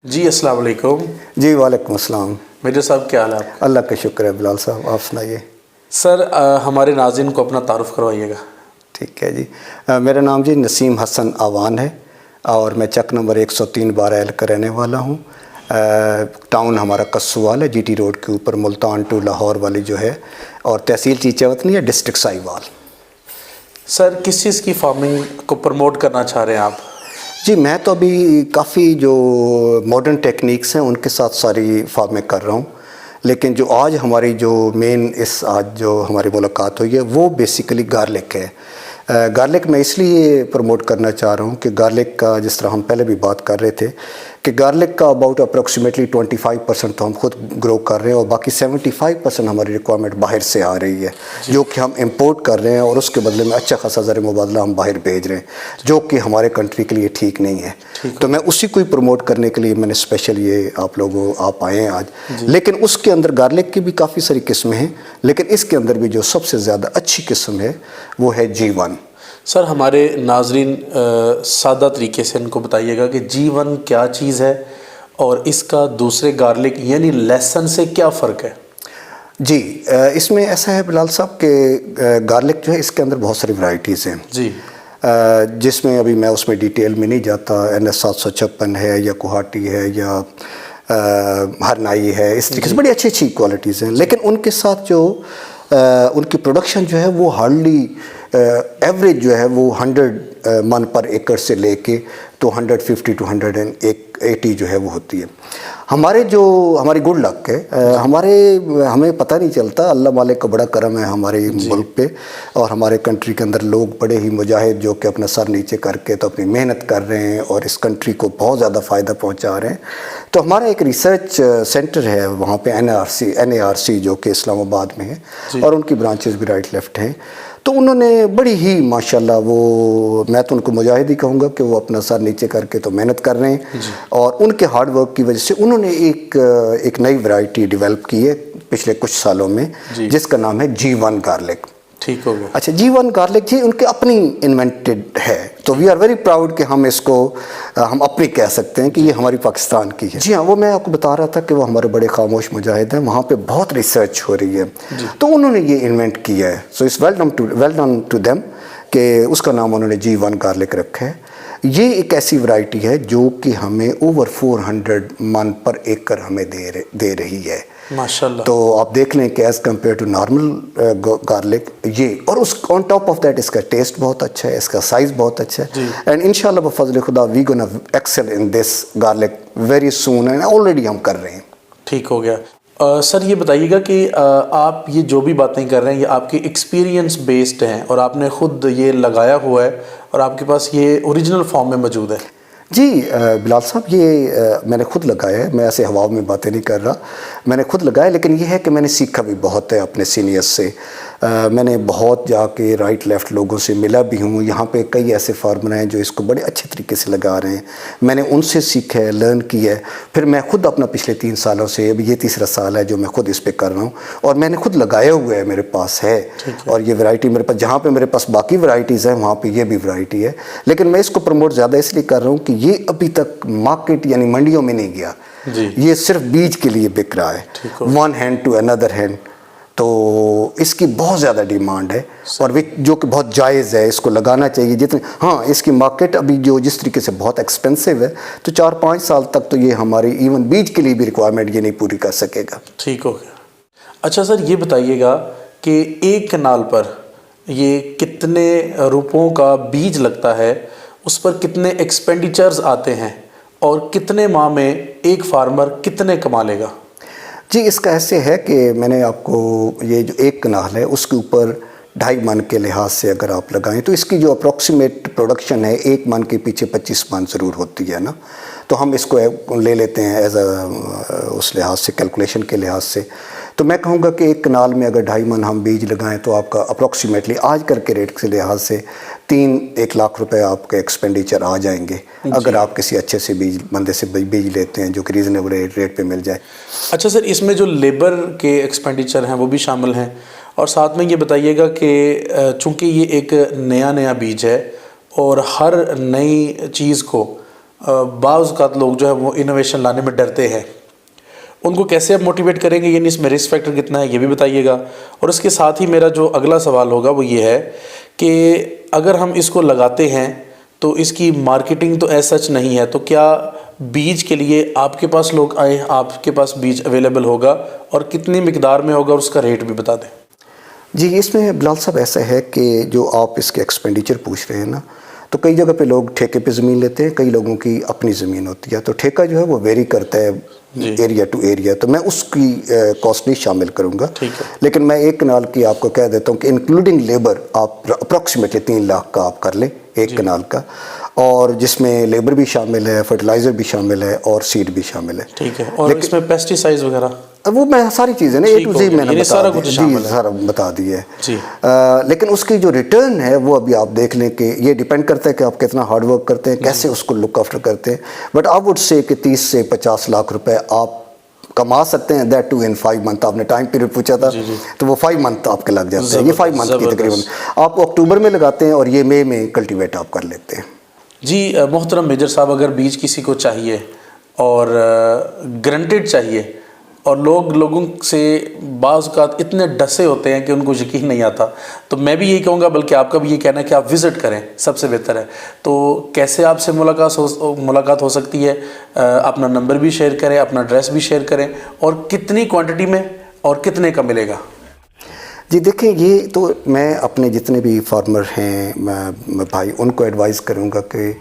جی السلام علیکم۔ جی وعلیکم السلام۔ میجر صاحب کیا حال ہے آپ کا؟ اللہ کا شکر ہے بلال صاحب، آپ سنائیے۔ سر ہمارے ناظرین کو اپنا تعارف کروائیے گا۔ ٹھیک ہے جی، میرا نام جی نسیم حسن آوان ہے اور میں چک نمبر 103 12L کا رہنے والا ہوں۔ ٹاؤن ہمارا کسوال ہے، جی ٹی روڈ کے اوپر، ملتان ٹو لاہور والی جو ہے، اور تحصیل چیچاوطنی ہے، ڈسٹرکٹ ساہیوال۔ سر کس چیز کی فارمنگ کو پروموٹ کرنا چاہ رہے ہیں آپ؟ جی میں تو ابھی کافی جو ماڈرن ٹیکنیکس ہیں ان کے ساتھ ساری فارمنگ کر رہا ہوں، لیکن جو آج ہماری جو مین آج جو ہماری ملاقات ہوئی ہے وہ بیسیکلی گارلک ہے۔ گارلک میں اس لیے پروموٹ کرنا چاہ رہا ہوں کہ گارلک کا جس طرح ہم پہلے بھی بات کر رہے تھے کہ گارلک کا اباؤٹ اپروکسیمیٹلی 25% تو ہم خود گرو کر رہے ہیں، اور باقی 75% ہماری ریکوائرمنٹ باہر سے آ رہی ہے جو کہ ہم امپورٹ کر رہے ہیں، اور اس کے بدلے میں اچھا خاصا زر مبادلہ ہم باہر بھیج رہے ہیں جو کہ ہمارے کنٹری کے لیے ٹھیک نہیں ہے۔ تو میں اسی کو ہی پروموٹ کرنے کے لیے میں نے اسپیشل یہ آپ آئے ہیں آج۔ لیکن اس کے اندر گارلک کی بھی کافی ساری قسمیں ہیں، لیکن اس کے اندر بھی جو سب سے زیادہ اچھی قسم ہے وہ ہے G1۔ سر ہمارے ناظرین سادہ طریقے سے ان کو بتائیے گا کہ G1 کیا چیز ہے اور اس کا دوسرے گارلک یعنی لیسن سے کیا فرق ہے؟ جی اس میں ایسا ہے بلال صاحب کہ گارلک جو ہے اس کے اندر بہت ساری ورائٹیز ہیں جی، جس میں ابھی میں اس میں ڈیٹیل میں نہیں جاتا۔ NS 756 ہے یا کوہاٹی ہے یا ہرنائی ہے، اس طریقے سے بڑی اچھی اچھی کوالٹیز ہیں، لیکن ان کے ساتھ جو ان کی پروڈکشن جو ہے وہ ہارڈلی ایوریج جو ہے وہ 100 من پر ایکڑ سے لے کے تو 150 to 180 جو ہے وہ ہوتی ہے۔ ہماری گڈ لک ہے، ہمیں پتہ نہیں چلتا، اللہ مالک کا بڑا کرم ہے ہمارے ملک پہ اور ہمارے کنٹری کے اندر لوگ بڑے ہی مجاہد جو کہ اپنا سر نیچے کر کے تو اپنی محنت کر رہے ہیں اور اس کنٹری کو بہت زیادہ فائدہ پہنچا رہے ہیں۔ تو ہمارا ایک ریسرچ سینٹر ہے وہاں پہ NARC جو کہ اسلام آباد میں ہے، اور ان کی برانچز بھی رائٹ لیفٹ ہیں۔ تو انہوں نے بڑی ہی ماشاءاللہ میں تو ان کو مجاہد ہی کہوں گا کہ وہ اپنا سر نیچے کر کے تو محنت کر رہے ہیں، اور ان کے ہارڈ ورک کی وجہ سے انہوں نے ایک نئی ورائٹی ڈیولپ کی ہے پچھلے کچھ سالوں میں، جس کا نام ہے G1 گارلک۔ ٹھیک ہو گیا۔ اچھا G1 گارلک جی ان کے اپنی انوینٹڈ ہے، تو وی آر ویری پراؤڈ کہ ہم اس کو ہم اپنی کہہ سکتے ہیں کہ یہ ہماری پاکستان کی ہے۔ جی ہاں، وہ میں آپ کو بتا رہا تھا کہ وہ ہمارے بڑے خاموش مجاہد ہیں، وہاں پہ بہت ریسرچ ہو رہی ہے، تو انہوں نے یہ انوینٹ کیا ہے۔ So it's well done to them کہ اس کا نام انہوں نے G1 گارلک رکھا ہے۔ یہ ایک ایسی ورائٹی ہے جو کہ ہمیں اوور 400 من پر ایکڑ ہمیں دے رہی ہے ماشاءاللہ۔ تو آپ دیکھ لیں کہ as compare to normal garlic یہ، اور اس آن ٹاپ آف دیٹ اس کا ٹیسٹ بہت اچھا ہے، اس کا سائز بہت اچھا ہے، اینڈ انشاءاللہ بفضل خدا we gonna excel in this garlic very soon, and already ہم کر رہے ہیں۔ ٹھیک ہو گیا۔ سر یہ بتائیے گا کہ آپ یہ جو بھی باتیں کر رہے ہیں یہ آپ کی ایکسپیرینس بیسڈ ہیں اور آپ نے خود یہ لگایا ہوا ہے اور آپ کے پاس یہ اوریجنل فارم میں موجود ہے؟ جی بلال صاحب یہ میں نے خود لگایا ہے، میں ایسے ہوا میں باتیں نہیں کر رہا، میں نے خود لگایا، لیکن یہ ہے کہ میں نے سیکھا بھی بہت ہے اپنے سینئرز سے، میں نے بہت جا کے رائٹ لیفٹ لوگوں سے ملا بھی ہوں، یہاں پہ کئی ایسے فارمر ہیں جو اس کو بڑے اچھے طریقے سے لگا رہے ہیں، میں نے ان سے سیکھا ہے، لرن کیا ہے، پھر میں خود اپنا پچھلے 3 سالوں سے، ابھی یہ تیسرا سال ہے جو میں خود اس پہ کر رہا ہوں، اور میں نے خود لگایا ہوا ہے، میرے پاس ہے، اور یہ ورائٹی میرے پاس، جہاں پہ میرے پاس باقی ورائٹیز ہیں وہاں پہ یہ بھی ورائٹی ہے، لیکن میں اس کو پروموٹ زیادہ اس لیے کر رہا ہوں کہ یہ ابھی تک مارکیٹ یعنی منڈیوں میں نہیں گیا، یہ صرف بیج کے لیے بک رہا ہے، one hand to another hand, تو اس کی بہت زیادہ ڈیمانڈ ہے، اور جو کہ بہت جائز ہے، اس کو لگانا چاہیے جتنے، ہاں اس کی مارکیٹ ابھی جو جس طریقے سے بہت ایکسپینسو ہے، تو 4-5 سال تک تو یہ ہماری ایون بیج کے لیے بھی ریکوائرمنٹ یہ نہیں پوری کر سکے گا۔ ٹھیک ہو گیا۔ اچھا سر یہ بتائیے گا کہ ایک کنال پر یہ کتنے روپوں کا بیج لگتا ہے، اس پر کتنے ایکسپینڈیچرز آتے ہیں، اور کتنے ماہ میں ایک فارمر کتنے کما لے گا؟ جی اس کا ایسے ہے کہ میں نے آپ کو یہ جو ایک کنال ہے اس کے اوپر 2.5 من کے لحاظ سے اگر آپ لگائیں تو اس کی جو اپروکسیمیٹ پروڈکشن ہے 1 من کے پیچھے 25 من ضرور ہوتی ہے نا، تو ہم اس کو لے لیتے ہیں ایز اس لحاظ سے، کیلکولیشن کے لحاظ سے، تو میں کہوں گا کہ ایک کنال میں اگر 2.5 من ہم بیج لگائیں تو آپ کا اپروکسیمیٹلی آج کل کے ریٹ کے لحاظ سے 1 لاکھ روپے آپ کے ایکسپینڈیچر آ جائیں گے، اگر آپ کسی اچھے سے بندے سے بیج لیتے ہیں جو کہ ریزنیبل ریٹ پہ مل جائے۔ اچھا سر اس میں جو لیبر کے ایکسپینڈیچر ہیں وہ بھی شامل ہیں، اور ساتھ میں یہ بتائیے گا کہ چونکہ یہ ایک نیا بیج ہے اور ہر نئی چیز کو بعض اوقات لوگ جو ہے وہ انوویشن لانے میں ڈرتے ہیں، ان کو کیسے آپ موٹیویٹ کریں گے، یعنی اس میں رسک فیکٹر کتنا ہے یہ بھی بتائیے گا. اور اس کے ساتھ ہی میرا جو اگلا سوال ہوگا وہ یہ ہے کہ اگر ہم اس کو لگاتے ہیں تو اس کی مارکیٹنگ تو ایز سچ نہیں ہے، تو کیا بیج کے لیے آپ کے پاس لوگ آئیں، آپ کے پاس بیج اویلیبل ہوگا اور کتنی مقدار میں ہوگا اور اس کا ریٹ بھی بتا دیں. جی اس میں بلال صاحب ایسا ہے کہ جو آپ اس کے ایکسپینڈیچر پوچھ رہے ہیں نا، تو کئی جگہ پہ لوگ ٹھیکے پہ زمین لیتے ہیں، کئی لوگوں کی اپنی زمین ہوتی ہے، تو ٹھیکہ جو ہے وہ ویری کرتا ہے ایریا ٹو ایریا، تو میں اس کی کاسٹ نہیں شامل کروں گا. لیکن میں ایک کنال کی آپ کو کہہ دیتا ہوں کہ انکلوڈنگ لیبر آپ اپروکسیمیٹلی 3 لاکھ کا آپ کر لیں ایک کنال کا، اور جس میں لیبر بھی شامل ہے، فرٹیلائزر بھی شامل ہے اور سیڈ بھی شامل ہے. ٹھیک ہے. اور اس میں پیسٹی سائز وغیرہ وہ میں ساری چیزیں نا اے ٹو زی میں نے سارا کچھ سارا بتا دی ہے. لیکن اس کی جو ریٹرن ہے وہ ابھی آپ دیکھ لیں کہ یہ ڈیپینڈ کرتا ہے کہ آپ کتنا ہارڈ ورک کرتے ہیں، کیسے اس کو لک آفٹر کرتے ہیں. بٹ آئی وڈ سے کہ 30 سے 50 لاکھ روپے آپ کما سکتے ہیں، دیٹ ٹو ان 5 منتھ. آپ نے ٹائم پیریڈ پوچھا تھا تو وہ 5 منتھ آپ کے لگ جاتے ہیں. یہ 5 منتھ کی تقریباً آپ اکتوبر میں لگاتے ہیں اور یہ مئی میں کلٹیویٹ آپ کر لیتے ہیں. جی محترم میجر صاحب، اگر بیج کسی کو چاہیے اور گرنٹڈ چاہیے، اور لوگوں سے بعض اوقات اتنے ڈسے ہوتے ہیں کہ ان کو یقین نہیں آتا، تو میں بھی یہی کہوں گا، بلکہ آپ کا بھی یہ کہنا ہے کہ آپ وزٹ کریں، سب سے بہتر ہے. تو کیسے آپ سے ملاقات ہو سکتی ہے؟ اپنا نمبر بھی شیئر کریں، اپنا ایڈریس بھی شیئر کریں، اور کتنی کوانٹٹی میں اور کتنے کا ملے گا؟ جی دیکھیں، یہ تو میں اپنے جتنے بھی فارمر ہیں میں بھائی ان کو ایڈوائز کروں گا کہ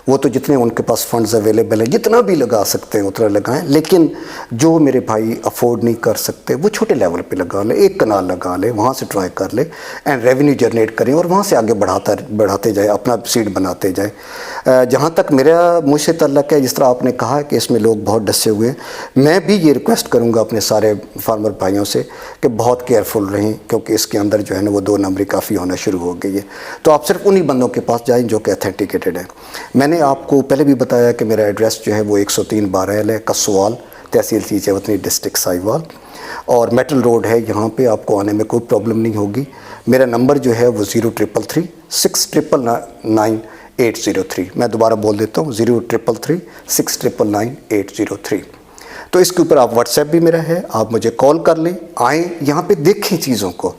وہ تو جتنے ان کے پاس فنڈز اویلیبل ہیں جتنا بھی لگا سکتے ہیں اتنا لگائیں. لیکن جو میرے بھائی افورڈ نہیں کر سکتے وہ چھوٹے لیول پہ لگا لیں، ایک کنال لگا لیں، وہاں سے ٹرائی کر لیں اینڈ ریونیو جنریٹ کریں اور وہاں سے آگے بڑھاتے جائیں، اپنا سیڈ بناتے جائیں. جہاں تک میرا مجھ سے تعلق ہے، جس طرح آپ نے کہا کہ اس میں لوگ بہت ڈسے ہوئے ہیں، میں بھی یہ ریکویسٹ کروں گا اپنے سارے فارمر بھائیوں سے کہ بہت کیئرفل رہیں، کیونکہ اس کے اندر جو ہے نا وہ 2 نمبری کافی ہونا شروع ہو گئی ہے. تو آپ صرف انہی بندوں کے پاس جائیں جو کہ اتھینٹیکیٹڈ ہیں. میں نے آپ کو پہلے بھی بتایا کہ میرا ایڈریس جو ہے وہ 103 12 ہے، کسوال، تحصیل چیچے وطنی، ڈسٹرکٹ ساہیوال، اور میٹل روڈ ہے. یہاں پہ آپ کو آنے میں کوئی پرابلم نہیں ہوگی. میرا نمبر جو ہے وہ 0333 699 803. میں دوبارہ بول دیتا ہوں 0333 699 803. تو اس کے اوپر آپ واٹس ایپ بھی میرا ہے، آپ مجھے کال کر لیں، آئیں یہاں پہ دیکھیں چیزوں کو،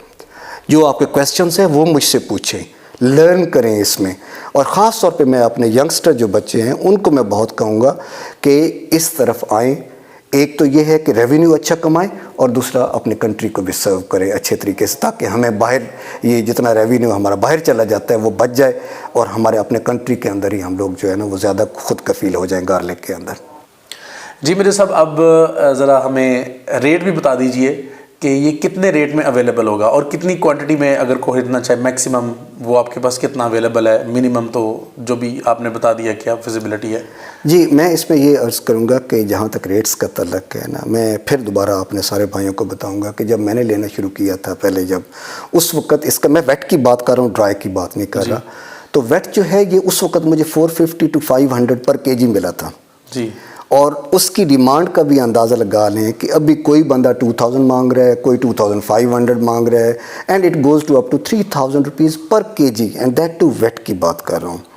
جو آپ کے کویسچنس ہیں وہ مجھ سے پوچھیں، لرن کریں اس میں. اور خاص طور پہ میں اپنے ینگسٹر جو بچے ہیں ان کو میں بہت کہوں گا کہ اس طرف آئیں. ایک تو یہ ہے کہ ریونیو اچھا کمائیں، اور دوسرا اپنے کنٹری کو بھی سرو کریں اچھے طریقے سے، تاکہ ہمیں باہر یہ جتنا ریونیو ہمارا باہر چلا جاتا ہے وہ بچ جائے، اور ہمارے اپنے کنٹری کے اندر ہی ہم لوگ جو ہے نا وہ زیادہ خود کفیل ہو جائیں گارلک کے اندر. جی میرے صاحب، اب ذرا ہمیں ریٹ بھی بتا دیجئے کہ یہ کتنے ریٹ میں اویلیبل ہوگا، اور کتنی کوانٹٹی میں اگر خریدنا چاہے، میکسیمم وہ آپ کے پاس کتنا اویلیبل ہے، منیمم تو جو بھی آپ نے بتا دیا کیا فیزیبلٹی ہے. جی میں اس میں یہ عرض کروں گا کہ جہاں تک ریٹس کا تعلق ہے نا، میں پھر دوبارہ اپنے سارے بھائیوں کو بتاؤں گا کہ جب میں نے لینا شروع کیا تھا پہلے، جب اس وقت اس کا میں ویٹ کی بات کر رہا ہوں، ڈرائی کی بات نہیں کر رہا، تو ویٹ جو ہے یہ اس وقت مجھے 450 to 500 پر کے جی ملا تھا. جی. اور اس کی ڈیمانڈ کا بھی اندازہ لگا لیں کہ ابھی کوئی بندہ 2000 مانگ رہا ہے، کوئی 2500 مانگ رہا ہے، and it goes to up to 3000 rupees per KG جی، اینڈ دیٹ ٹو ویٹ کی بات کر رہا ہوں.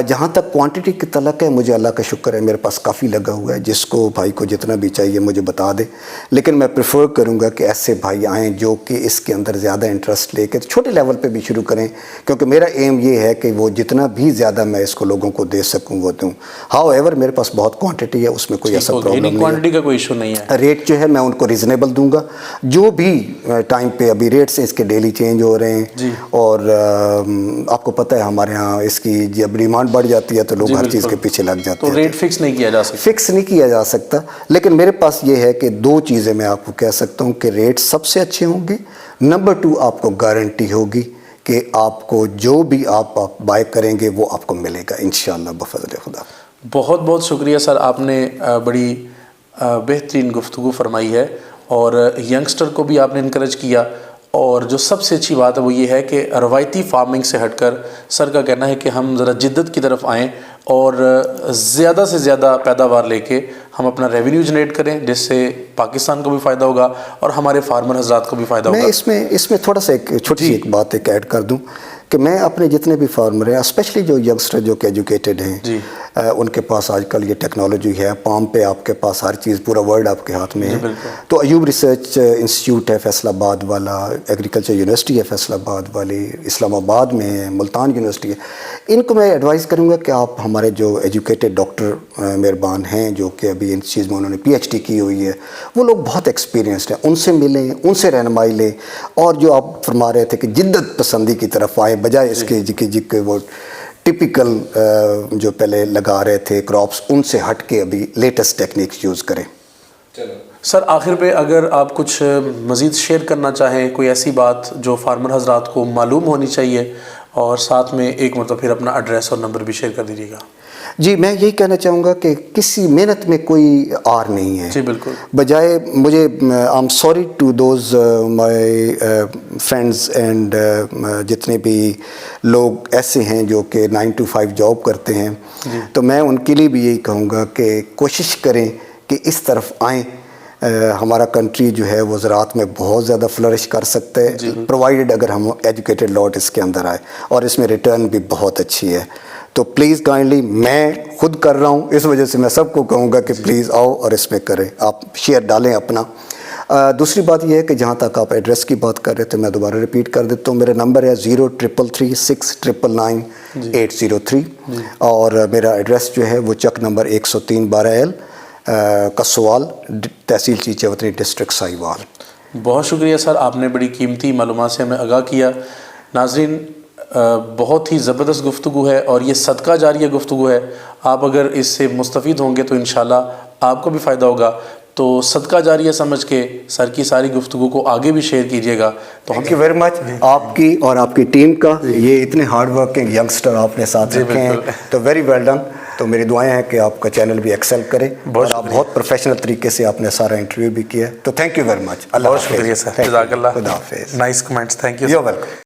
جہاں تک کوانٹٹی کی تعلق ہے، مجھے اللہ کا شکر ہے میرے پاس کافی لگا ہوا ہے، جس کو بھائی کو جتنا بھی چاہیے مجھے بتا دے. لیکن میں پریفر کروں گا کہ ایسے بھائی آئیں جو کہ اس کے اندر زیادہ انٹرسٹ لے کے چھوٹے لیول پہ بھی شروع کریں، کیونکہ میرا ایم یہ ہے کہ وہ جتنا بھی زیادہ میں اس کو لوگوں کو دے سکوں وہ دوں. ہاؤ ایور میرے پاس بہت کوانٹٹی ہے، اس میں کوئی ایسا پرابلم نہیں ہے، کوانٹٹی کا کوئی ایشو نہیں ہے. ریٹ جو ہے میں ان کو ریزنیبل دوں گا. جو بھی ٹائم پہ ابھی ریٹس اس کے ڈیلی چینج ہو رہے ہیں، اور آپ کو پتہ ہے ہمارے ہاں اس کی جب ڈیمانڈ بڑھ جاتی ہے تو لوگ ہر چیز کے پیچھے لگ جاتے ہیں، تو ریٹ فکس نہیں کیا جا سکتا. فکس نہیں کیا جا سکتا. لیکن میرے پاس یہ ہے کہ 2 چیزیں میں آپ کو کہہ سکتا ہوں کہ ریٹ سب سے اچھے ہوں گے. نمبر 2، آپ کو گارنٹی ہوگی کہ آپ کو جو بھی آپ بائی کریں گے وہ آپ کو ملے گا انشاءاللہ بفضل خدا. بہت بہت شکریہ سر، آپ نے بڑی بہترین گفتگو فرمائی ہے، اور ینگسٹر کو بھی آپ نے انکریج کیا. اور جو سب سے اچھی بات ہے وہ یہ ہے کہ روایتی فارمنگ سے ہٹ کر سر کا کہنا ہے کہ ہم ذرا جدت کی طرف آئیں، اور زیادہ سے زیادہ پیداوار لے کے ہم اپنا ریونیو جنریٹ کریں، جس سے پاکستان کو بھی فائدہ ہوگا اور ہمارے فارمر حضرات کو بھی فائدہ ہوگا. میں اس میں تھوڑا سا ایک چھوٹی سی ایک بات ایڈ کر دوں کہ میں اپنے جتنے بھی فارمر ہیں، اسپیشلی جو ینگسٹر جو کہ ایجوکیٹڈ ہیں، ان کے پاس آج کل یہ ٹیکنالوجی ہے، پام پہ آپ کے پاس ہر چیز، پورا ورلڈ آپ کے ہاتھ میں ہے. تو ایوب ریسرچ انسٹیٹیوٹ ہے فیصل آباد والا، ایگریکلچر یونیورسٹی ہے فیصل آباد والی، اسلام آباد میں ہے، ملتان یونیورسٹی ہے. ان کو میں ایڈوائز کروں گا کہ آپ ہمارے جو ایجوکیٹڈ ڈاکٹر مہربان ہیں جو کہ ابھی ان چیز میں انہوں نے پی ایچ ڈی کی ہوئی ہے، وہ لوگ بہت ایکسپیرینسڈ ہیں، ان سے ملیں، ان سے رہنمائی لیں، اور جو آپ فرما رہے تھے کہ جدت پسندی کی طرف آئیں بجائے اس کے کہ وہ ٹپیکل جو پہلے لگا رہے تھے کراپس، ان سے ہٹ کے ابھی لیٹسٹ ٹیکنیکس یوز کریں. سر آخر پہ اگر آپ کچھ مزید شیئر کرنا چاہیں، کوئی ایسی بات جو فارمر حضرات کو معلوم ہونی چاہیے، اور ساتھ میں ایک مرتبہ پھر اپنا ایڈریس اور نمبر بھی شیئر کر دیجیے گا. جی میں یہی کہنا چاہوں گا کہ کسی محنت میں کوئی آر نہیں ہے. جی بالکل. بجائے مجھے I am sorry to those my friends and جتنے بھی لوگ ایسے ہیں جو کہ 9 to 5 جاب کرتے ہیں، تو میں ان کے لیے بھی یہی کہوں گا کہ کوشش کریں کہ اس طرف آئیں. ہمارا کنٹری جو ہے وہ زراعت میں بہت زیادہ فلرش کر سکتا ہے، پرووائڈڈ اگر ہم ایجوکیٹڈ لاٹ اس کے اندر آئے، اور اس میں ریٹرن بھی بہت اچھی ہے. تو پلیز کائنڈلی، میں خود کر رہا ہوں، اس وجہ سے میں سب کو کہوں گا کہ پلیز آؤ اور اس میں کریں، آپ شیئر ڈالیں اپنا. دوسری بات یہ ہے کہ جہاں تک آپ ایڈریس کی بات کر رہے تھے، میں دوبارہ ریپیٹ کر دیتا ہوں. میرا نمبر ہے 0336999803، اور میرا ایڈریس جو ہے وہ چک نمبر 103 12L کسوال، تحصیل چیچے وطنی، ڈسٹرکٹ ساہیوال. بہت شکریہ سر، آپ نے بڑی قیمتی معلومات سے ہمیں آگاہ کیا. ناظرین، بہت ہی زبردست گفتگو ہے، اور یہ صدقہ جاریہ گفتگو ہے. آپ اگر اس سے مستفید ہوں گے تو انشاءاللہ آپ کو بھی فائدہ ہوگا. تو صدقہ جاریہ سمجھ کے سر کی ساری گفتگو کو آگے بھی شیئر کیجیے گا. تو تھینک یو ویری مچ آپ کی اور آپ کی ٹیم کا. یہ اتنے ہارڈ ورکنگ ینگسٹر آپ نے ساتھ رکھے ہیں، تو ویری ویل ڈن. تو میری دعائیں ہیں کہ آپ کا چینل بھی ایکسل کرے، اور آپ بہت پروفیشنل طریقے سے آپ نے سارا انٹرویو بھی کیا. تو تھینک یو ویری مچ. بہت شکریہ سر، جزاک اللہ. خدا حافظ. Nice comments, thank you. You welcome.